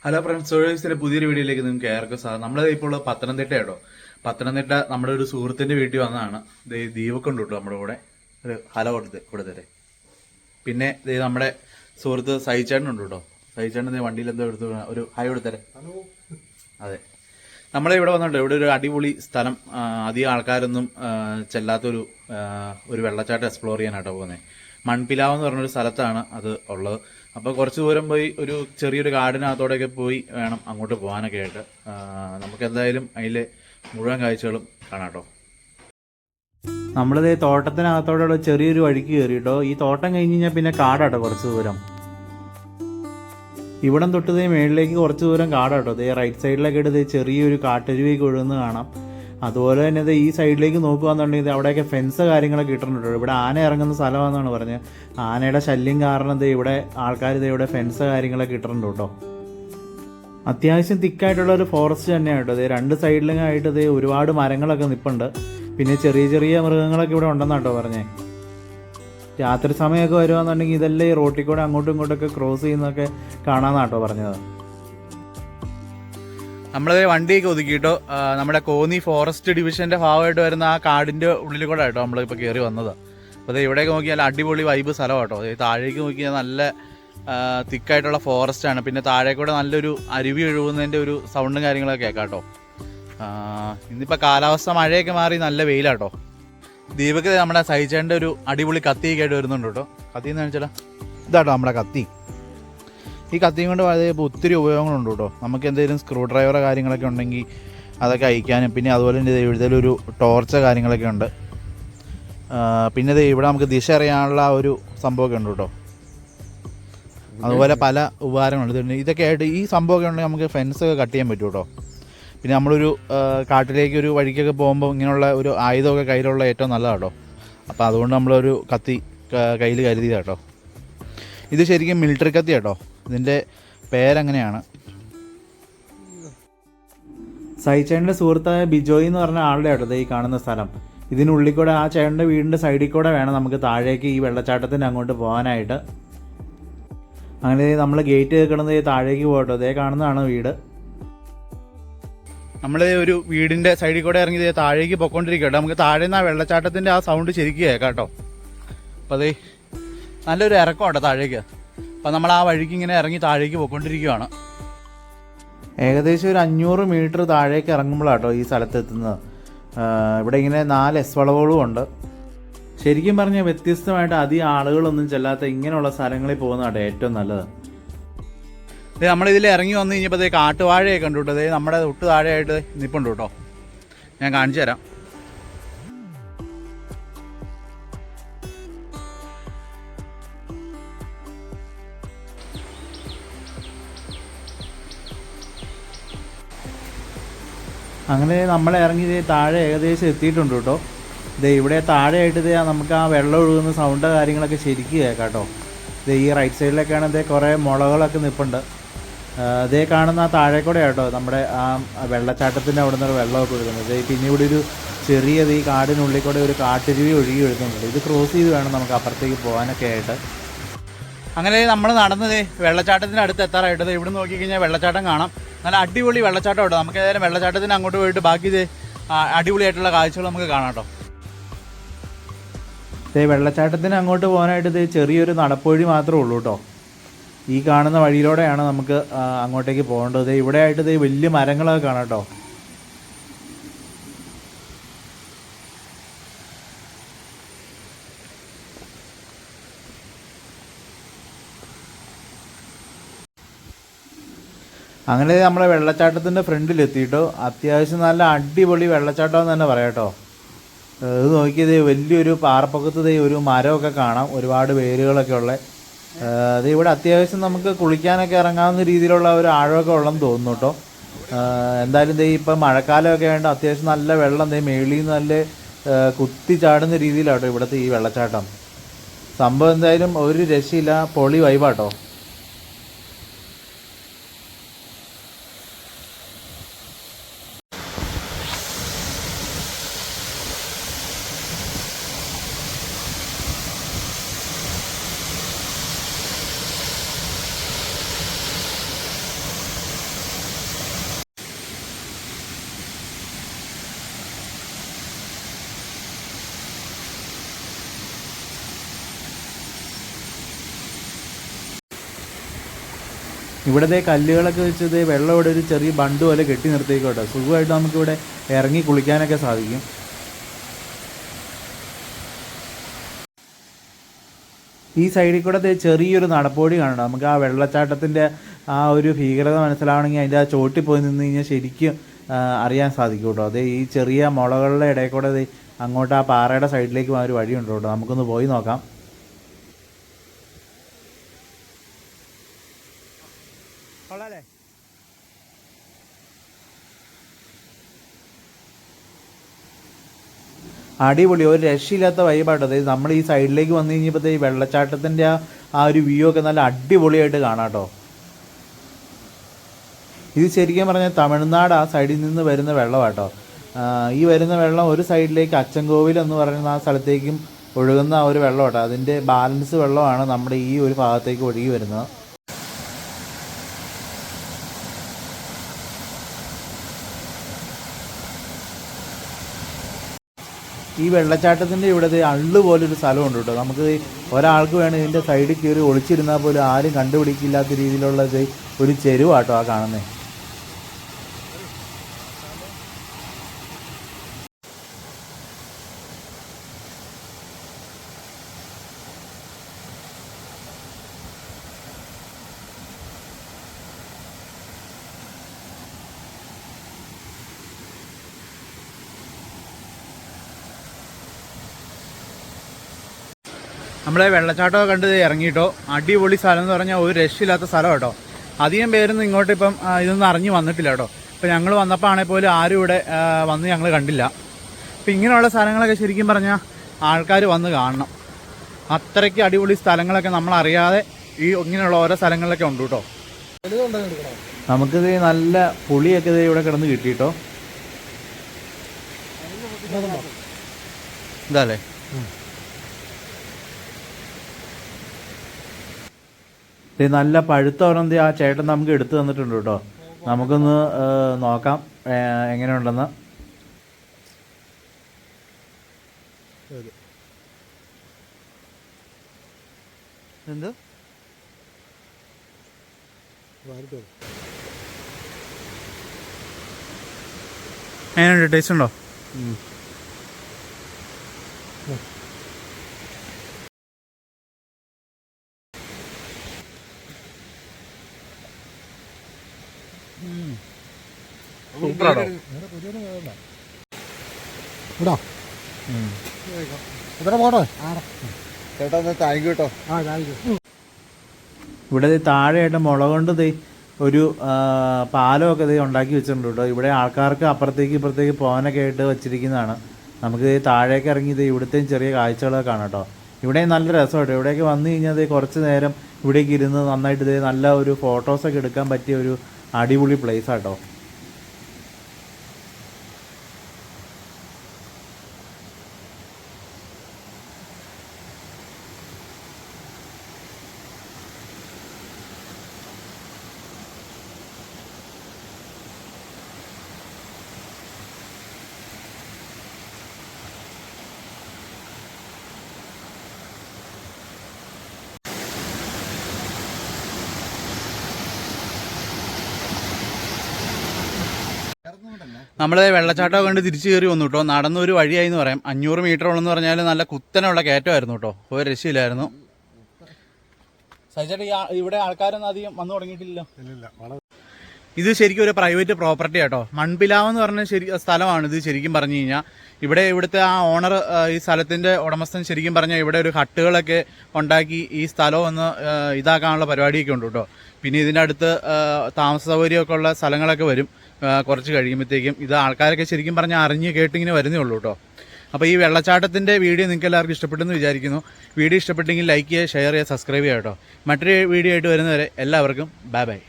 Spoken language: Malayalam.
ഹലോ ഫ്രണ്ട്സ്, സോഴ്സിന്റെ പുതിയൊരു വീഡിയോയിലേക്ക് നിങ്ങൾക്ക് ഏർക്കും സാർ. നമ്മളത് ഇപ്പോൾ പത്തനംതിട്ട കേട്ടോ. പത്തനംതിട്ട നമ്മുടെ ഒരു സുഹൃത്തിന്റെ വീട്ടിൽ വന്നതാണ്. ദീപക് ഉണ്ട് കേട്ടോ നമ്മുടെ കൂടെ. ഒരു ഹലോ കൊടുത്തേ. പിന്നെ നമ്മുടെ സുഹൃത്ത് സഹിച്ചേട്ടൻ ഉണ്ട് കേട്ടോ. സഹിച്ചേട്ടൻ വണ്ടിയിൽ എന്തോ എടുത്തു ഒരു ഹായ് കൊടുത്തരെ. അതെ, നമ്മളിവിടെ വന്നിട്ടുണ്ട്. ഇവിടെ ഒരു അടിപൊളി സ്ഥലം, അധികം ആൾക്കാരൊന്നും ചെല്ലാത്തൊരു വെള്ളച്ചാട്ടം എക്സ്പ്ലോർ ചെയ്യാനാട്ടോ പോകുന്നത്. മൺപിലാവ് എന്ന് പറഞ്ഞൊരു സ്ഥലത്താണ് അത് ഉള്ളത്. അപ്പോൾ കുറച്ച് ദൂരം പോയി ഒരു ചെറിയൊരു കാടിനകത്തോടെയൊക്കെ പോയി വേണം അങ്ങോട്ട് പോകാനൊക്കെ ആയിട്ട്. നമുക്ക് എന്തായാലും അതിലെ മുഴുവൻ കാഴ്ചകളും കാണാം കേട്ടോ. നമ്മളിത് തോട്ടത്തിനകത്തോടെ ചെറിയൊരു വഴിക്ക് കയറി കേട്ടോ. ഈ തോട്ടം കഴിഞ്ഞ് കഴിഞ്ഞാൽ പിന്നെ കാടാട്ടോ കുറച്ച് ദൂരം. ഇവിടം തൊട്ട് മേളിലേക്ക് കുറച്ച് ദൂരം കാടാട്ടോ. റൈറ്റ് സൈഡിലൊക്കെ ഇട്ട് ചെറിയൊരു കാട്ടരുവിയൊക്കെ ഒഴുകുന്നത് കാണാം. അതുപോലെ തന്നെ ഈ സൈഡിലേക്ക് നോക്കുകയാണെന്നുണ്ടെങ്കിൽ അവിടെയൊക്കെ ഫെൻസ് കാര്യങ്ങളൊക്കെ ഇട്ടിട്ടുണ്ട്. ഇവിടെ ആന ഇറങ്ങുന്ന സ്ഥലമാണെന്നാണ് പറഞ്ഞത്. ആനയുടെ ശല്യം കാരണം ഇവിടെ ആൾക്കാർ ഇവിടെ ഫെൻസ് കാര്യങ്ങളൊക്കെ ഇട്ടിട്ടുണ്ട് കേട്ടോ. അത്യാവശ്യം തിക്കായിട്ടുള്ള ഒരു ഫോറസ്റ്റ് തന്നെയാണ് കേട്ടോ. രണ്ട് സൈഡിലും ആയിട്ട് ഒരുപാട് മരങ്ങളൊക്കെ നിൽപ്പുണ്ട്. പിന്നെ ചെറിയ ചെറിയ മൃഗങ്ങളൊക്കെ ഇവിടെ ഉണ്ടെന്നാട്ടോ പറഞ്ഞേ. രാത്രി സമയമൊക്കെ വരുവാന്നുണ്ടെങ്കിൽ ഇതെല്ലാം ഈ റോട്ടിൽ കൂടെ അങ്ങോട്ടും ഇങ്ങോട്ടൊക്കെ ക്രോസ് ചെയ്യുന്നതൊക്കെ കാണാമെന്നാട്ടോ പറഞ്ഞത്. നമ്മളത് വണ്ടിയൊക്കെ ഒതുക്കിയിട്ടോ. നമ്മുടെ കോന്നി ഫോറസ്റ്റ് ഡിവിഷൻ്റെ ഭാഗമായിട്ട് വരുന്ന ആ കാടിൻ്റെ ഉള്ളിൽ കൂടെ ആയിട്ടോ നമ്മളിപ്പോൾ കയറി വന്നത്. അപ്പോൾ ഇവിടേക്ക് നോക്കിയാൽ അടിപൊളി വൈബ് സ്ഥലം കേട്ടോ. താഴേക്ക് നോക്കിയാൽ നല്ല തിക്കായിട്ടുള്ള ഫോറസ്റ്റാണ്. പിന്നെ താഴെ കൂടെ നല്ലൊരു അരുവി ഒഴുകുന്നതിൻ്റെ ഒരു സൗണ്ടും കാര്യങ്ങളൊക്കെ കേൾക്കാം കേട്ടോ. ഇന്നിപ്പോൾ കാലാവസ്ഥ മഴയൊക്കെ മാറി നല്ല വെയിലാട്ടോ. ദീപക് നമ്മുടെ സഹിച്ചേൻ്റെ ഒരു അടിപൊളി കത്തിയൊക്കെ ആയിട്ട് വരുന്നുണ്ട് കേട്ടോ. കത്തി എന്ന് വെച്ചാൽ ഇതാട്ടോ നമ്മുടെ കത്തി. ഈ കത്തിയും കൊണ്ട് വളരെ ഒത്തിരി ഉപയോഗങ്ങളുണ്ട് കേട്ടോ. നമുക്ക് എന്തെങ്കിലും സ്ക്രൂ ഡ്രൈവറോ കാര്യങ്ങളൊക്കെ ഉണ്ടെങ്കിൽ അതൊക്കെ അയക്കാനും, പിന്നെ അതുപോലെ തന്നെ ഇതിലൊരു ടോർച്ച് കാര്യങ്ങളൊക്കെ ഉണ്ട്. പിന്നെ ഇവിടെ നമുക്ക് ദിശ അറിയാനുള്ള ഒരു സംഭവമൊക്കെ ഉണ്ട് കേട്ടോ. അതുപോലെ പല ഉപകാരങ്ങളുണ്ട്. ഇതൊക്കെ ആയിട്ട് ഈ സംഭവമൊക്കെ ഉണ്ടെങ്കിൽ നമുക്ക് ഫെൻസൊക്കെ കട്ട് ചെയ്യാൻ പറ്റും കേട്ടോ. പിന്നെ നമ്മളൊരു കാട്ടിലേക്ക് ഒരു വഴിക്കൊക്കെ പോകുമ്പോൾ ഇങ്ങനെയുള്ള ഒരു ആയുധമൊക്കെ കയ്യിലുള്ള ഏറ്റവും നല്ലതാണ് കേട്ടോ. അപ്പോൾ അതുകൊണ്ട് നമ്മളൊരു കത്തി കയ്യിൽ കരുതിയതാണ് കേട്ടോ. ഇത് ശരിക്കും മിലിറ്ററി കത്തി കേട്ടോ. ഇതിൻ്റെ പേരങ്ങനെയാണ്. സൈച്ചേട്ടൻ്റെ സുഹൃത്തായ ബിജോയ് എന്ന് പറഞ്ഞ ആളുടെ കേട്ടോ ഈ കാണുന്ന സ്ഥലം. ഇതിനുള്ളിൽ കൂടെ ആ ചേട്ടൻ്റെ വീടിൻ്റെ സൈഡിൽ കൂടെ വേണം നമുക്ക് താഴേക്ക് ഈ വെള്ളച്ചാട്ടത്തിൻ്റെ അങ്ങോട്ട് പോകാനായിട്ട്. അങ്ങനെ നമ്മൾ ഗേറ്റ് കേൾക്കണത് താഴേക്ക് പോകട്ടോ. ഇതേ കാണുന്നതാണ് വീട്. നമ്മൾ ഒരു വീടിൻ്റെ സൈഡിൽ കൂടെ ഇറങ്ങി താഴേക്ക് പൊയ്ക്കൊണ്ടിരിക്കുക കേട്ടോ. നമുക്ക് താഴെ നിന്ന് ആ വെള്ളച്ചാട്ടത്തിൻ്റെ ആ സൗണ്ട് ശരിക്കും കേൾക്കാം കേട്ടോ. അപ്പോൾ നല്ലൊരു ഇറക്കം കേട്ടോ താഴേക്ക്. അപ്പം നമ്മൾ ആ വഴിക്ക് ഇങ്ങനെ ഇറങ്ങി താഴേക്ക് പോയിക്കൊണ്ടിരിക്കുകയാണ്. ഏകദേശം ഒരു 500 മീറ്റർ താഴേക്ക് ഇറങ്ങുമ്പോഴാട്ടോ ഈ സ്ഥലത്തെത്തുന്നത്. ഇവിടെ ഇങ്ങനെ 4 എസ് വളവുകളും ഉണ്ട്. ശരിക്കും പറഞ്ഞാൽ വ്യത്യസ്തമായിട്ട് അധികം ആളുകളൊന്നും ചെല്ലാത്ത ഇങ്ങനെയുള്ള സ്ഥലങ്ങളിൽ പോകുന്നതാട്ടോ ഏറ്റവും നല്ലത്. നമ്മളിതിൽ ഇറങ്ങി വന്നു കഴിഞ്ഞപ്പോൾ കാട്ടുവാഴയൊക്കെ കണ്ടു കേട്ടോ. നമ്മുടെ തൊട്ട് താഴെയായിട്ട് നിൽപ്പുണ്ട് കേട്ടോ. ഞാൻ കാണിച്ചു തരാം. അങ്ങനെ നമ്മൾ ഇറങ്ങി താഴെ ഏകദേശം എത്തിയിട്ടുണ്ട് കേട്ടോ. ഇവിടെ താഴെയായിട്ട് നമുക്ക് ആ വെള്ളം ഒഴുകുന്ന സൗണ്ട് കാര്യങ്ങളൊക്കെ ശരിക്കും കേൾക്കാം കേട്ടോ. ഈ റൈറ്റ് സൈഡിലൊക്കെയാണ് കുറേ മുളകളൊക്കെ നിൽപ്പുണ്ട്. കാണുന്ന ആ താഴെ കൂടെ കേട്ടോ നമ്മുടെ ആ വെള്ളച്ചാട്ടത്തിൻ്റെ അവിടെ നിന്ന് വെള്ളമൊക്കെ ഒഴുകുന്നത്. പിന്നെ ഇവിടെ ഒരു ചെറിയ ഈ കാടിനുള്ളിൽ കൂടെ ഒരു കാട്ടരുവി ഒഴുകി ഒഴുകുന്നുണ്ട്. ഇത് ക്രോസ് ചെയ്ത് വേണം നമുക്ക് അപ്പുറത്തേക്ക് പോകാനൊക്കെ ആയിട്ട്. അങ്ങനെ നമ്മൾ നടന്നത് വെള്ളച്ചാട്ടത്തിൻ്റെ അടുത്ത് എത്താറായിട്ട് ഇവിടെ നോക്കിക്കഴിഞ്ഞാൽ വെള്ളച്ചാട്ടം കാണാം. നല്ല അടിപൊളി വെള്ളച്ചാട്ടം കേട്ടോ. നമുക്ക് ഏതായാലും വെള്ളച്ചാട്ടത്തിന് അങ്ങോട്ട് പോയിട്ട് ബാക്കി അടിപൊളിയായിട്ടുള്ള കാഴ്ചകൾ നമുക്ക് കാണാം കേട്ടോ. വെള്ളച്ചാട്ടത്തിന് അങ്ങോട്ട് പോകാനായിട്ട് ചെറിയൊരു നടപ്പുവഴി മാത്രമേ ഉള്ളൂ കേട്ടോ. ഈ കാണുന്ന വഴിയിലൂടെയാണ് നമുക്ക് അങ്ങോട്ടേക്ക് പോകേണ്ടത്. ഇവിടെ ആയിട്ട് വലിയ മരങ്ങളൊക്കെ കാണാം കേട്ടോ. അങ്ങനെ നമ്മളെ വെള്ളച്ചാട്ടത്തിൻ്റെ ഫ്രണ്ടിലെത്തിയിട്ടോ. അത്യാവശ്യം നല്ല അടിപൊളി വെള്ളച്ചാട്ടമെന്ന് തന്നെ പറയാം കേട്ടോ. ഇത് നോക്കിയത് വലിയൊരു പാറപ്പൊക്കത്ത് ഒരു മരമൊക്കെ കാണാം, ഒരുപാട് വേരുകളൊക്കെ ഉള്ള. ഇവിടെ അത്യാവശ്യം നമുക്ക് കുളിക്കാനൊക്കെ ഇറങ്ങാവുന്ന രീതിയിലുള്ള ഒരു ആഴമൊക്കെ ഉള്ളെന്ന് തോന്നുന്നു കേട്ടോ. എന്തായാലും ഇപ്പം മഴക്കാലമൊക്കെ ആയതുകൊണ്ട് അത്യാവശ്യം നല്ല വെള്ളം മേളിൽ നിന്ന് നല്ല കുത്തി ചാടുന്ന രീതിയിലാട്ടോ ഇവിടുത്തെ ഈ വെള്ളച്ചാട്ടം. സംഭവം എന്തായാലും ഒരു രക്ഷയില്ല, പൊളി വൈബാട്ടോ. ഇവിടുത്തെ കല്ലുകളൊക്കെ വെച്ചത് വെള്ളം ഇവിടെ ഒരു ചെറിയ ബണ്ട് പോലെ കെട്ടി നിർത്തിയേക്കോട്ടെ, സുഖമായിട്ട് നമുക്കിവിടെ ഇറങ്ങി കുളിക്കാനൊക്കെ സാധിക്കും. ഈ സൈഡിൽ കൂടെ ചെറിയൊരു നടപ്പുവഴി കാണണം. നമുക്ക് ആ വെള്ളച്ചാട്ടത്തിൻ്റെ ആ ഒരു ഭീകരത മനസ്സിലാവണമെങ്കിൽ അതിൻ്റെ ആ ചോട്ടിൽ പോയി നിന്ന് കഴിഞ്ഞാൽ ശരിക്കും അറിയാൻ സാധിക്കും കേട്ടോ. അതേ ഈ ചെറിയ മുളകളുടെ ഇടയിൽ കൂടെ അങ്ങോട്ട് ആ പാറയുടെ സൈഡിലേക്ക് ഒരു വഴിയുണ്ട് കേട്ടോ. നമുക്കൊന്ന് പോയി നോക്കാം. അടിപൊളി, ഒരു രക്ഷയില്ലാത്ത വൈബാട്ടോ. അതായത് നമ്മൾ ഈ സൈഡിലേക്ക് വന്നു കഴിഞ്ഞപ്പോൾ ഈ വെള്ളച്ചാട്ടത്തിൻ്റെ ആ ഒരു വ്യൂ ഒക്കെ നല്ല അടിപൊളിയായിട്ട് കാണാം കേട്ടോ. ഇത് ശരിക്കും പറഞ്ഞാൽ തമിഴ്നാട് ആ സൈഡിൽ നിന്ന് വരുന്ന വെള്ളമാട്ടോ. ഈ വരുന്ന വെള്ളം ഒരു സൈഡിലേക്ക് അച്ചൻകോവിൽ എന്ന് പറയുന്ന ആ സ്ഥലത്തേക്കും ഒഴുകുന്ന ആ ഒരു വെള്ളം കേട്ടോ. അതിൻ്റെ ബാലൻസ് വെള്ളമാണ് നമ്മുടെ ഈ ഒരു ഭാഗത്തേക്ക് ഒഴുകി വരുന്നത്. ഈ വെള്ളച്ചാട്ടത്തിൻ്റെ ഇവിടെ അള്ളു പോലൊരു സ്ഥലമുണ്ട് കേട്ടോ. നമുക്ക് ഒരാൾക്ക് വേണം ഇതിൻ്റെ സൈഡിൽ കയറി ഒളിച്ചിരുന്നാൽ പോലും ആരും കണ്ടുപിടിക്കില്ലാത്ത രീതിയിലുള്ളത് ഒരു ചെരുവാട്ടോ ആ കാണുന്നത്. നമ്മളെ വെള്ളച്ചാട്ടമൊക്കെ കണ്ട് ഇറങ്ങിയിട്ടോ. അടിപൊളി സ്ഥലം എന്ന് പറഞ്ഞാൽ ഒരു രക്ഷയില്ലാത്ത സ്ഥലം കേട്ടോ. അധികം പേരൊന്നും ഇങ്ങോട്ട് ഇപ്പം ഇതൊന്നും അറിഞ്ഞ് വന്നിട്ടില്ല കേട്ടോ. ഇപ്പം ഞങ്ങൾ വന്നപ്പോൾ ആണെങ്കിൽ പോലും ആരും ഇവിടെ വന്ന് ഞങ്ങൾ കണ്ടില്ല. അപ്പം ഇങ്ങനെയുള്ള സ്ഥലങ്ങളൊക്കെ ശരിക്കും പറഞ്ഞാൽ ആൾക്കാർ വന്ന് കാണണം. അത്രയ്ക്ക് അടിപൊളി സ്ഥലങ്ങളൊക്കെ നമ്മളറിയാതെ ഈ ഇങ്ങനെയുള്ള ഓരോ സ്ഥലങ്ങളിലൊക്കെ ഉണ്ട് കേട്ടോ. നമുക്കിത് നല്ല പുളിയൊക്കെ ഇവിടെ കിടന്ന് കിട്ടിയിട്ടോ. ഇതല്ലേ ഇത് നല്ല പഴുത്ത ഒരെന്ത് ആ ചേട്ടൻ നമുക്ക് എടുത്തു തന്നിട്ടുണ്ട് കേട്ടോ. നമുക്കൊന്ന് നോക്കാം എങ്ങനെയുണ്ടെന്ന്. എന്ത് എങ്ങനെയുണ്ട്? ടേസ്റ്റ് ഉണ്ടോ? ഇവിടെ താഴെയായിട്ട് മുള കൊണ്ട് ഒരു പാലമൊക്കെ ഉണ്ടാക്കി വെച്ചിട്ടുണ്ട് കേട്ടോ. ഇവിടെ ആൾക്കാർക്ക് അപ്പുറത്തേക്ക് ഇപ്പുറത്തേക്ക് പോകാനൊക്കെ ആയിട്ട് വെച്ചിരിക്കുന്നതാണ്. നമുക്ക് താഴേക്ക് ഇറങ്ങി ഇവിടുത്തെയും ചെറിയ കാഴ്ചകളൊക്കെ കാണാം കേട്ടോ. ഇവിടെ നല്ല രസമായിട്ട് ഇവിടേക്ക് വന്നു കഴിഞ്ഞാൽ കുറച്ച് നേരം ഇവിടേക്ക് ഇരുന്ന് നന്നായിട്ട് നല്ല ഒരു ഫോട്ടോസൊക്കെ എടുക്കാൻ പറ്റിയ ഒരു അടിപൊളി പ്ലേസ് ആട്ടോ. നമ്മൾ വെള്ളച്ചാട്ടമൊക്കെ കണ്ട് തിരിച്ചു കയറി വന്നു കേട്ടോ. നടന്നൊരു വഴിയായി എന്ന് പറയാം. 500 മീറ്ററോളെന്ന് പറഞ്ഞാൽ നല്ല കുത്തനുള്ള കയറ്റമായിരുന്നു കേട്ടോ. ഒരു രക്ഷയില്ലായിരുന്നു. സജിച്ചേട്ടാ ഇവിടെ ആൾക്കാരൊന്നും അധികം വന്നു തുടങ്ങിയിട്ടില്ലല്ലോ. ഇത് ശരിക്കും ഒരു പ്രൈവറ്റ് പ്രോപ്പർട്ടി കേട്ടോ. മൺപിലാവ് എന്ന് പറഞ്ഞ സ്ഥലമാണ് ഇത് ശരിക്കും പറഞ്ഞു കഴിഞ്ഞാൽ. ഇവിടുത്തെ ആ ഓണർ ഈ സ്ഥലത്തിൻ്റെ ഉടമസ്ഥൻ ശരിക്കും പറഞ്ഞാൽ ഇവിടെ ഒരു ഹട്ടുകളൊക്കെ ഉണ്ടാക്കി ഈ സ്ഥലം ഒന്ന് ഇതാക്കാനുള്ള പരിപാടിയൊക്കെ ഉണ്ട് കേട്ടോ. പിന്നെ ഇതിൻ്റെ അടുത്ത് താമസ സൗകര്യമൊക്കെ ഉള്ള സ്ഥലങ്ങളൊക്കെ വരും കുറച്ച് കഴിയുമ്പോഴത്തേക്കും. ഇത് ആൾക്കാരൊക്കെ ശരിക്കും പറഞ്ഞാൽ അറിഞ്ഞ് കേട്ടിങ്ങനെ വരുന്നേ ഉള്ളൂ കേട്ടോ. അപ്പോൾ ഈ വെള്ളച്ചാട്ടത്തിൻ്റെ വീഡിയോ നിങ്ങൾക്ക് എല്ലാവർക്കും ഇഷ്ടപ്പെട്ടെന്ന് വിചാരിക്കുന്നു. വീഡിയോ ഇഷ്ടപ്പെട്ടെങ്കിൽ ലൈക്ക് ചെയ്യുക, ഷെയർ ചെയ്യുക, സബ്സ്ക്രൈബ് ചെയ്യുക കേട്ടോ. മറ്റൊരു വീഡിയോ ആയിട്ട് വരുന്നവരെ എല്ലാവർക്കും ബൈ ബൈ.